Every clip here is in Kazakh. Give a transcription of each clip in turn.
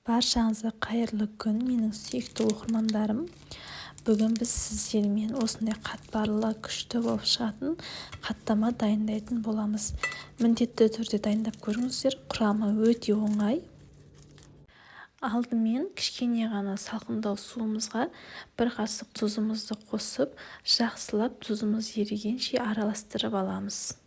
Баршаңызға қайырлы күн, менің сүйікті оқырмандарым. Бүгін біз сіздермен осындай қатпарлы, күшті болып шығатын хаттама дайындайтын боламыз. Міндетті түрде дайындап көріңіздер. Құрамы өте оңай. Алдымен кішкене ғана салқындау суымызға бір қасық тұзымызды қосып, жақсылап тұзымыз ерігенше араластырып аламыз.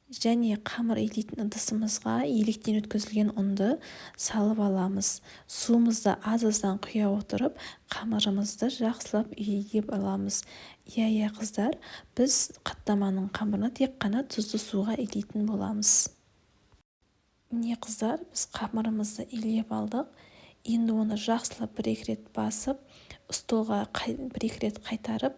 Және қамыр илейтін ыдысымызға електен өткізілген ұнды салып аламыз. Суымызды аз-аздан құя отырып, қамырымызды жақсылап илеп аламыз. Иә қыздар, біз қаттаманың қамырын тек қана тұзды суға илейтін боламыз. Міне қыздар, біз қамырымызды илеп алдық. Енді оны жақсылап бір-екі рет басып, столға бір-екі рет қайтарып,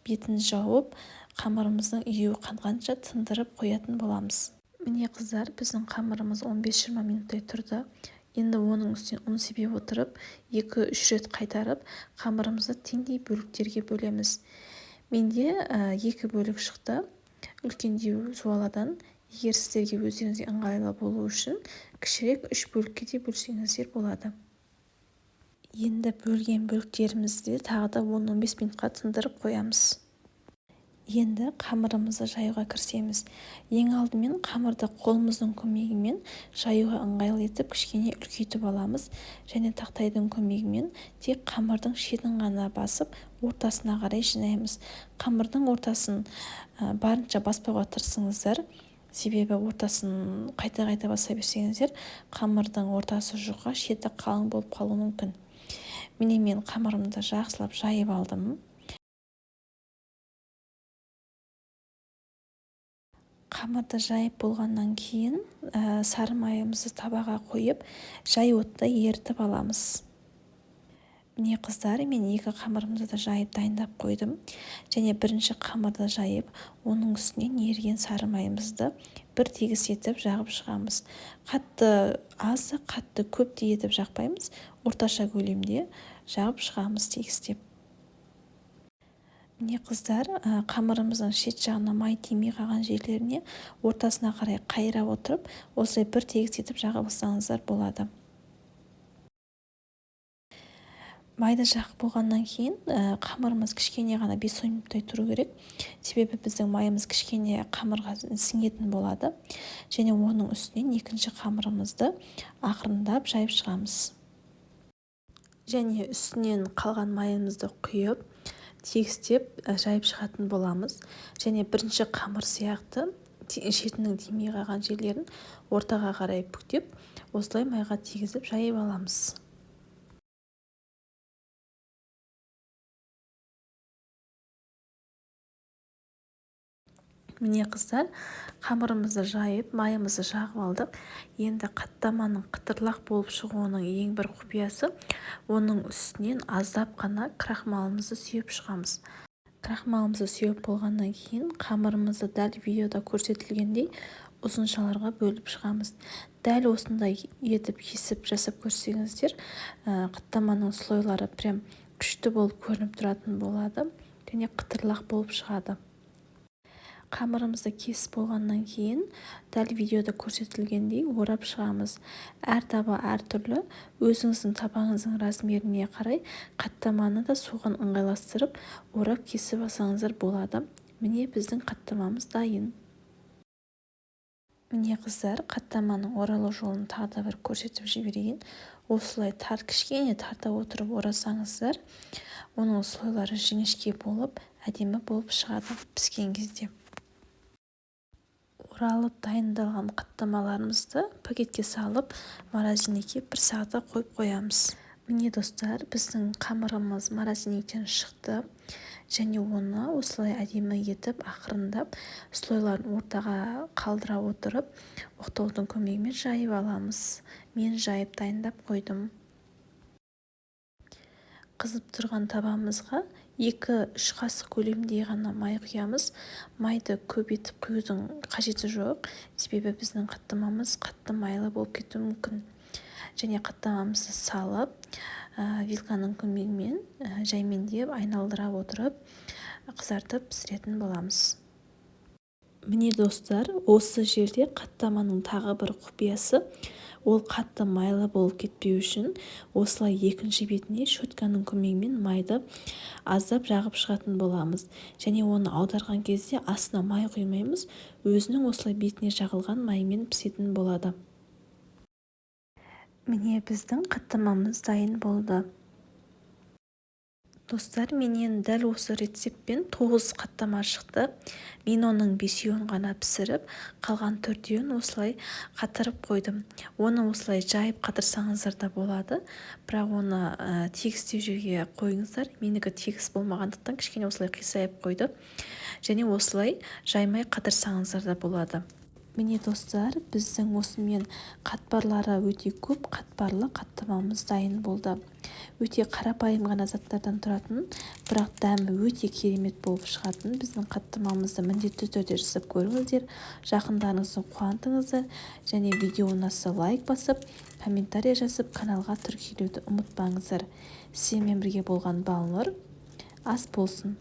бетін жауып, қамырымыздың үйі қанғанша тындырып қоятын боламыз. Міне қыздар, біздің қамырымыз 15-20 минуттай тұрды. Енді оның үстіне ұн себе отырып, 2-3 рет қайтарып, қамырымызды теңдей бөліктерге бөлеміз. Менде 2 бөлік шықты. Үлкендеу суаладан, егер сіздерге өздеріңізге ыңғайлы болу үшін, кішірек 3 бөлікке де бөлсеңіздер болады. Енді бөлген бөліктерімізді тағы да 10-15 минутқа тындырып қоямыз. Енді қамырымызды жаюға кірісеміз. Ең алдымен қамырды қолымыздың көмегімен жаюға ыңғайлы етіп кішкене үлкейтіп аламыз. Және тақтайдың көмегімен тек қамырдың шетін ғана басып, ортасына қарай жинаймыз. Қамырдың ортасын барынша баспауға тырысыңыздар. Себебі ортасын қайта баса берсеңіздер, қамырдың ортасы жұқа, шеті қалың болып қалуы мүмкін. Міне мен қамырымды жақсылап жайып алдым. Қамырды жайып болғаннан кейін сары майымызды табаға қойып, жай отта ерітіп аламыз. Міне қыздар, мен 2 қамырымды да жайып дайындап қойдым. Және бірінші қамырды жайып, оның үстінен еріген сары майымызды бір тегіс етіп жағып шығамыз. Қатты аз, қатты көп те етіп жақпаймыз. Орташа көлемде жағып шығамыз тегістеп. Міне қыздар, қамырымыздың шет жағына май тимей қалған жерлеріне ортасына қарай қайыра отырып, осылай бір тегіс етіп жағып алсаңыздар болады. Майды жағып болғаннан кейін қамырымыз кішкене ғана 5-10 минуттай тұру керек. Себебі біздің майымыз кішкене қамырға сіңетін болады. Және оның үстінен екінші қамырымызды ақырындап жайып шығамыз. Және үстінен қалған майымызды құйып, тегістеп жайып шығатын боламыз. Және бірінші қамыр сияқты шетінің тимей қалған жерлерін ортаға қарай бүктеп, осылай майға тегізіп жайып аламыз. Міне қыздар, қамырымызды жайып, майымызды жағып алдық. Енді қаттаманың қытырлақ болып шығуының ең бір құпиясы, оның үстінен аздап қана крахмалымызды сүйеп шығамыз. Крахмалымызды сүйеп болғаннан кейін қамырымызды дәл видеода көрсетілгендей ұзыншаларға бөліп шығамыз. Дәл осындай етіп кесіп жасап көрсеңіздер, қаттаманың слойлары прям күшті болып көрініп тұратын болады. Және қытырлақ болып шығады. Қамырымызды кесіп болғаннан кейін дәл видеода көрсетілгендей орап шығамыз. Әр таба әртүрлі, өзіңіздің табаңыздың размеріне қарай қаттаманы да соған ыңғайластырып орап кесіп алсаңыздар болады. Міне біздің қаттамамыз дайын. Міне қыздар, қаттаманың оралу жолын тағы да бір көрсетіп жіберейін. Осылай кішкене тарта отырып орасаңыздар, оның слойлары жіңішке болып, әдемі болып шығады піскен кезде. Оралып дайындалған қаттамаларымызды пакетке салып, морозилькеге 1 сағатқа қойып қоямыз. Міне достар, біздің қамырымыз морозиліктен шықты. Және оны осылай әдемі етіп, ақырындап, слойларын ортаға қалдыра отырып, оқтаудың көмегімен жайып аламыз. Мен жайып дайындап қойдым. Қызып тұрған табамызға 2-3 қасық көлемінде ғана май құямыз. Майды көп етіп құюдың қажеті жоқ. Себебі біздің қаттамамыз қатты майлы болып кетуі мүмкін. Және қаттамамызды салып, вилканың көмегімен жаймендеп айналдыра отырып, қызартып пісіретін боламыз. Міне достар, осы жерде қаттаманың тағы бір құпиясы, Ол қатты майлы болып кетпеу үшін осылай екінші бетіне щетканың көмегімен майды аздап жағып шығатын боламыз. Және оны аударған кезде астына май құймаймыз, өзінің осылай бетіне жағылған маймен пісетін болады. Міне біздің қаттамамыз дайын болды. Достар, менен дәл осы рецептпен 9 қаттама шықты. Мен оның 5-еуін ғана пісіріп, қалған 4-еуін осылай қатырып қойдым. Оны осылай жайып қатырсаңыздар да болады, бірақ оны тегістеу жерге қойыңыздар. Менікі тегіс болмағандықтан кішкене осылай қисайып қойды. Және осылай жаймай қатырсаңыздар да болады. Міне достар, біздің осымен қатпарлары өте көп қатпарлы қаттамамыз дайын болды. Өте қарапайым ғана заттардан тұратын, бірақ дәмі өте керемет болып шығатын біздің қаттамамызды міндетті түрде жасап көріңіздер. Жақындарыңызды қуантыңыздар және видео ұнаса лайк басып, комментарий жазып, каналға тіркелуді ұмытпаңыздар. Сізбен бірге болған Балнұр. Ас болсын.